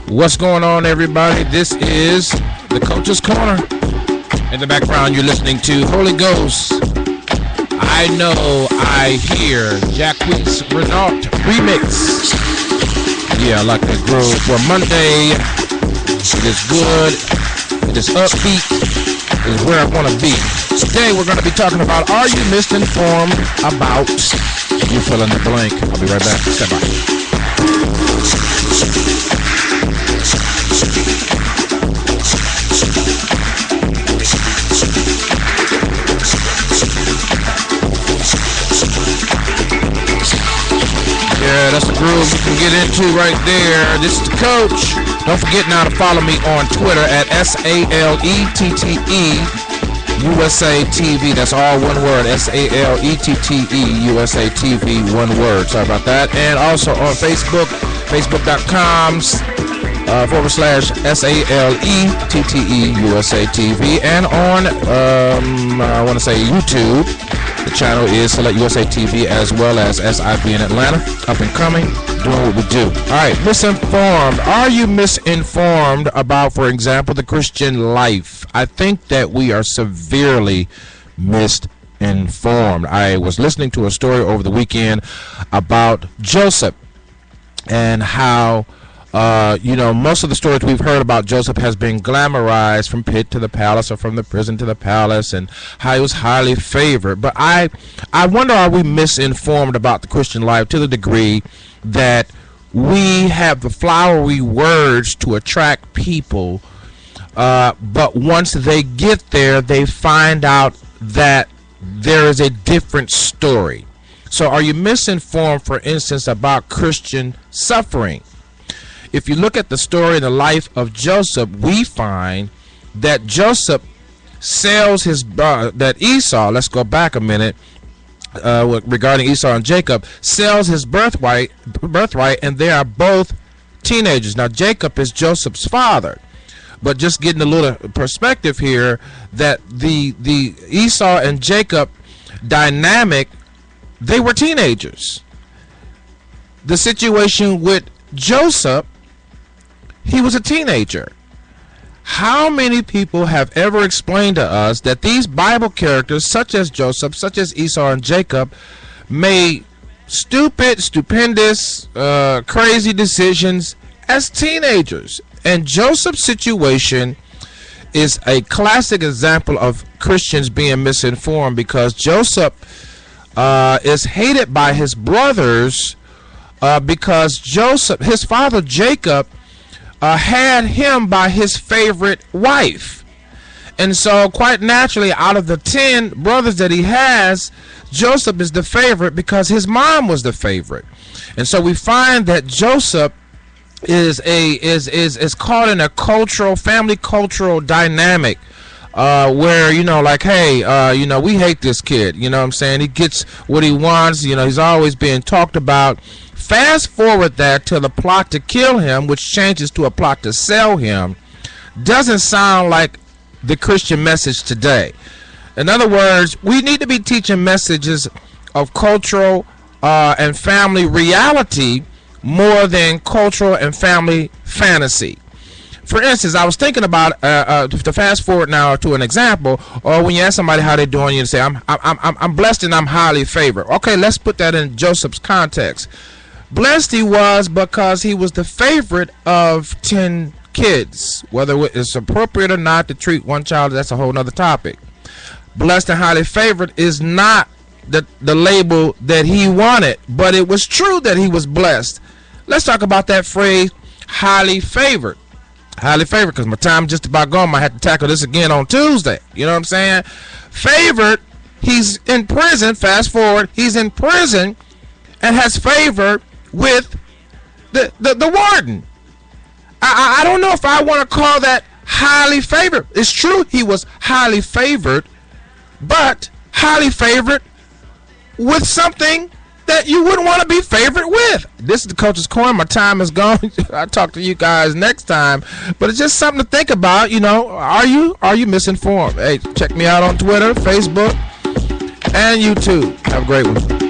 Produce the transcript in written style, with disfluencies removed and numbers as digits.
What's going on, everybody? This is the Coach's Corner. In the background, you're listening to Holy Ghost. I know, I hear Jacques Renault remix. Yeah, I like that groove. For Monday, it is good. It is upbeat. It is where I want to be. Today, we're going to be talking about, are you misinformed about? You fill in the blank. I'll be right back. Step by. Yeah, that's the groove you can get into right there. This is the Coach. Don't forget now to follow me on Twitter at SALETTE USA TV. That's all one word. SALETTE USA TV, one word. Sorry about that. And also on Facebook, facebook.com/SALETTE USA TV. And on, I want to say YouTube. The channel is Select USA TV, as well as SIP in Atlanta. Up and coming, doing what we do. All right, misinformed. Are you misinformed about, for example, the Christian life? I think that we are severely misinformed. I was listening to a story over the weekend about Joseph and how most of the stories we've heard about Joseph has been glamorized from pit to the palace, or from the prison to the palace, and how he was highly favored. But I wonder, are we misinformed about the Christian life to the degree that we have the flowery words to attract people, but once they get there, they find out that there is a different story. So are you misinformed, for instance, about Christian suffering? If you look at the story in the life of Joseph, we find that Joseph sells his that Esau. Let's go back a minute regarding Esau and Jacob. Sells his birthright, and they are both teenagers. Now Jacob is Joseph's father, but just getting a little perspective here, that the Esau and Jacob dynamic, they were teenagers. The situation with Joseph, he was a teenager. How many people have ever explained to us that these Bible characters, such as Joseph, such as Esau and Jacob, made stupendous, crazy decisions as teenagers? And Joseph's situation is a classic example of Christians being misinformed, because Joseph is hated by his brothers because Joseph, his father Jacob, had him by his favorite wife. And so quite naturally, out of the 10 brothers that he has, Joseph is the favorite because his mom was the favorite. And so we find that Joseph is caught in a family cultural dynamic where, like, hey, we hate this kid, you know what I'm saying? He gets what he wants, he's always being talked about. Fast forward that to the plot to kill him, which changes to a plot to sell him. Doesn't sound like the Christian message today. In other words, we need to be teaching messages of cultural and family reality more than cultural and family fantasy. For instance, I was thinking about to fast forward now to an example, or when you ask somebody how they're doing, you say, I'm blessed and I'm highly favored. Okay, let's put that in Joseph's context. Blessed he was because he was the favorite of 10 kids. Whether it's appropriate or not to treat one child, that's a whole nother topic. Blessed and highly favored is not the label that he wanted, but it was true that he was blessed. Let's talk about that phrase, highly favored. Highly favored, because my time just about gone. I had to tackle this again on Tuesday. You know what I'm saying? Favored, he's in prison. Fast forward, he's in prison and has favor with the warden. I don't know if I want to call that highly favored. It's true he was highly favored, but highly favored with something that you wouldn't want to be favored with. This is the Coach's Corner. My time is gone. I'll talk to you guys next time, but it's just something to think about. Are you misinformed? Hey, check me out on Twitter, Facebook, and YouTube. Have a great one.